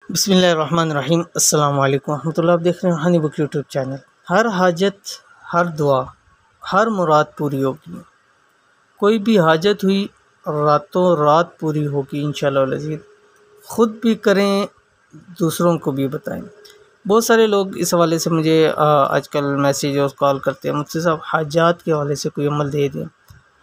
بسم اللہ الرحمن الرحیم۔ السلام علیکم ورحمۃ اللہ۔ آپ دیکھ رہے ہیں ہنی بک یوٹیوب چینل۔ ہر حاجت، ہر دعا، ہر مراد پوری ہوگی۔ کوئی بھی حاجت ہوئی راتوں رات پوری ہوگی انشاءاللہ العزیز۔ خود بھی کریں، دوسروں کو بھی بتائیں۔ بہت سارے لوگ اس حوالے سے مجھے آج کل میسیج اور کال کرتے ہیں، مجھ سے صاحب حاجات کے حوالے سے کوئی عمل دے دیں،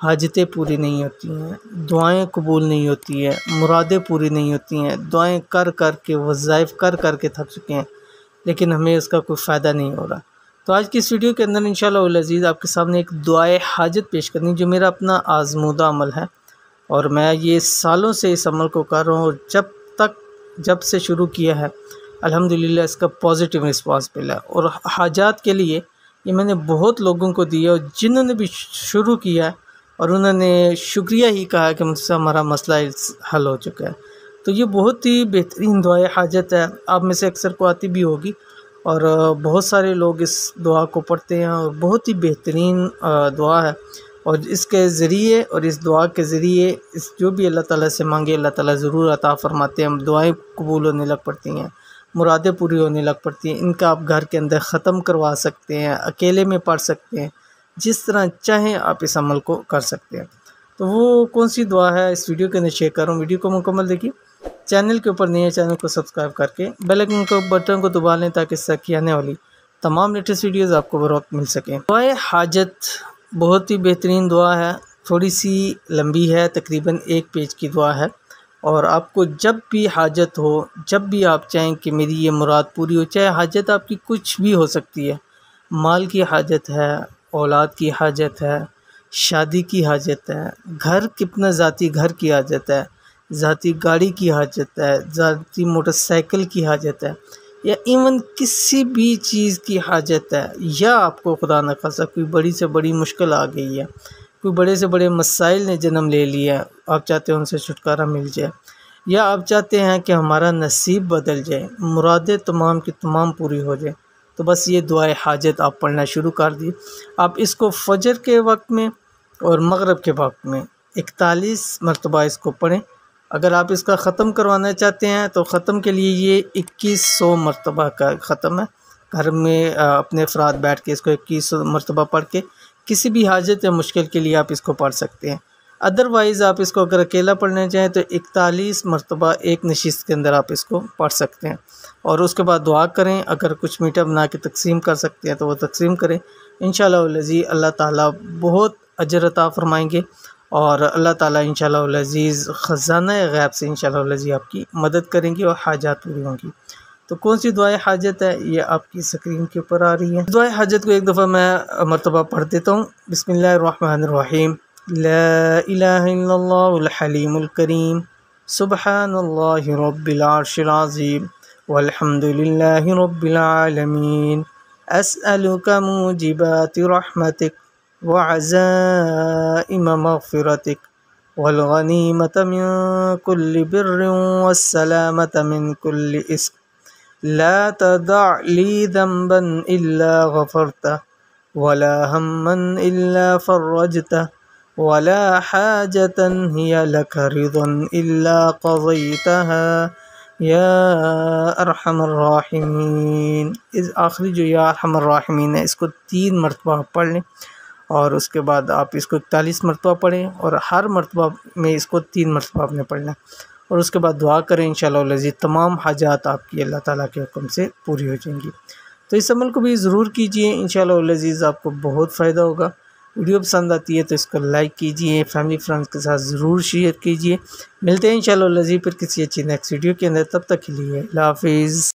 حاجتیں پوری نہیں ہوتی ہیں، دعائیں قبول نہیں ہوتی ہیں، مرادیں پوری نہیں ہوتی ہیں، دعائیں کر کر کے، وظائف کر کر کے تھک چکے ہیں، لیکن ہمیں اس کا کوئی فائدہ نہیں ہو رہا۔ تو آج کی اس ویڈیو کے اندر انشاءاللہ العزیز آپ کے سامنے ایک دعائے حاجت پیش کرنی، جو میرا اپنا آزمودہ عمل ہے، اور میں یہ سالوں سے اس عمل کو کر رہا ہوں، اور جب سے شروع کیا ہے الحمدللہ اس کا پازیٹیو رسپانس ملا ہے۔ اور حاجات کے لیے یہ میں نے بہت لوگوں کو دیا، اور جنہوں نے بھی شروع کیا ہے اور انہوں نے شکریہ ہی کہا کہ مجھ سے ہمارا مسئلہ حل ہو چکا ہے۔ تو یہ بہت ہی بہترین دعائے حاجت ہے، آپ میں سے اکثر کو آتی بھی ہوگی، اور بہت سارے لوگ اس دعا کو پڑھتے ہیں، اور بہت ہی بہترین دعا ہے۔ اور اس کے ذریعے اور اس دعا کے ذریعے جو بھی اللہ تعالیٰ سے مانگے اللہ تعالیٰ ضرور عطا فرماتے ہیں۔ دعائیں قبول ہونے لگ پڑتی ہیں، مرادیں پوری ہونے لگ پڑتی ہیں۔ ان کا آپ گھر کے اندر ختم کروا سکتے ہیں، اکیلے میں پڑھ سکتے ہیں، جس طرح چاہیں آپ اس عمل کو کر سکتے ہیں۔ تو وہ کون سی دعا ہے اس ویڈیو کے اندر شیئر کر رہا ہوں۔ ویڈیو کو مکمل دیکھیے، چینل کے اوپر نہیں ہے چینل کو سبسکرائب کر کے بیل آئیکن کو بٹن کو دبا لیں، تاکہ اس طرح کی آنے والی تمام لیٹسٹ ویڈیوز آپ کو بر وقت مل سکیں۔ دعائے حاجت بہت ہی بہترین دعا ہے، تھوڑی سی لمبی ہے، تقریباً 1 پیج کی دعا ہے، اور آپ کو جب بھی حاجت ہو، جب بھی آپ چاہیں کہ میری یہ مراد پوری ہو، چاہے حاجت آپ کی کچھ بھی ہو سکتی ہے، مال کی حاجت ہے، اولاد کی حاجت ہے، شادی کی حاجت ہے، اپنا ذاتی گھر کی حاجت ہے، ذاتی گاڑی کی حاجت ہے، ذاتی موٹر سائیکل کی حاجت ہے، یا ایون کسی بھی چیز کی حاجت ہے، یا آپ کو خدا نخواستہ کوئی بڑی سے بڑی مشکل آ گئی ہے، کوئی بڑے سے بڑے مسائل نے جنم لے لیا ہے، آپ چاہتے ہیں ان سے چھٹکارا مل جائے، یا آپ چاہتے ہیں کہ ہمارا نصیب بدل جائے، مرادیں تمام کی تمام پوری ہو جائیں، تو بس یہ دعائے حاجت آپ پڑھنا شروع کر دیے۔ آپ اس کو فجر کے وقت میں اور مغرب کے وقت میں 41 مرتبہ اس کو پڑھیں۔ اگر آپ اس کا ختم کروانا چاہتے ہیں تو ختم کے لیے یہ 2100 مرتبہ کا ختم ہے۔ گھر میں اپنے افراد بیٹھ کے اس کو 2100 مرتبہ پڑھ کے کسی بھی حاجت یا مشکل کے لیے آپ اس کو پڑھ سکتے ہیں۔ ادروائز آپ اس کو اگر اکیلا پڑھنا چاہیں تو 41 مرتبہ ایک نشست کے اندر آپ اس کو پڑھ سکتے ہیں، اور اس کے بعد دعا کریں۔ اگر کچھ میٹھا بنا کے تقسیم کر سکتے ہیں تو وہ تقسیم کریں، انشاءاللہ العزیز اللہ تعالیٰ بہت اجر عطا فرمائیں گے، اور اللہ تعالیٰ انشاءاللہ العزیز خزانہ غیب سے انشاءاللہ العزیز آپ کی مدد کریں گے، اور حاجات پوری ہوں گی۔ تو کون سی دعائے حاجت ہے یہ آپ کی اسکرین کے اوپر آ رہی ہے۔ دعائے حاجت کو ایک دفعہ میں مرتبہ پڑھ دیتا ہوں۔ بسم اللہ الرحمن الرحیم۔ لا الہ الا اللہ الحلیم الکریم، سبحان اللہ رب العرش العظیم، والحمد للہ رب العالمین، اسألک موجبات رحمتک وعزائم مغفرتک، والغنیمة من كل بر والسلامة من كل اسم، لا تدع لي ذنبا إلا غفرته ولا هما إلا فرجته ولا حاجة هي لك رضا إلا قضيتها یا ارحم الراحمین۔ اس آخری جو یا ارحم الراحمین ہے اس کو 3 مرتبہ پڑھ لیں، اور اس کے بعد آپ اس کو 41 مرتبہ پڑھیں، اور ہر مرتبہ میں اس کو 3 مرتبہ آپ نے پڑھنا، اور اس کے بعد دعا کریں، انشاءاللہ العزیز تمام حاجات آپ کی اللہ تعالیٰ کے حکم سے پوری ہو جائیں گی۔ تو اس عمل کو بھی ضرور کیجئے، انشاءاللہ العزیز آپ کو بہت فائدہ ہوگا۔ ویڈیو پسند آتی ہے تو اس کو لائک کیجئے، فیملی فرینڈز کے ساتھ ضرور شیئر کیجئے۔ ملتے ہیں انشاءاللہ العزیز پھر کسی اچھی نیکسٹ ویڈیو کے اندر، تب تک کے لیے اللہ حافظ۔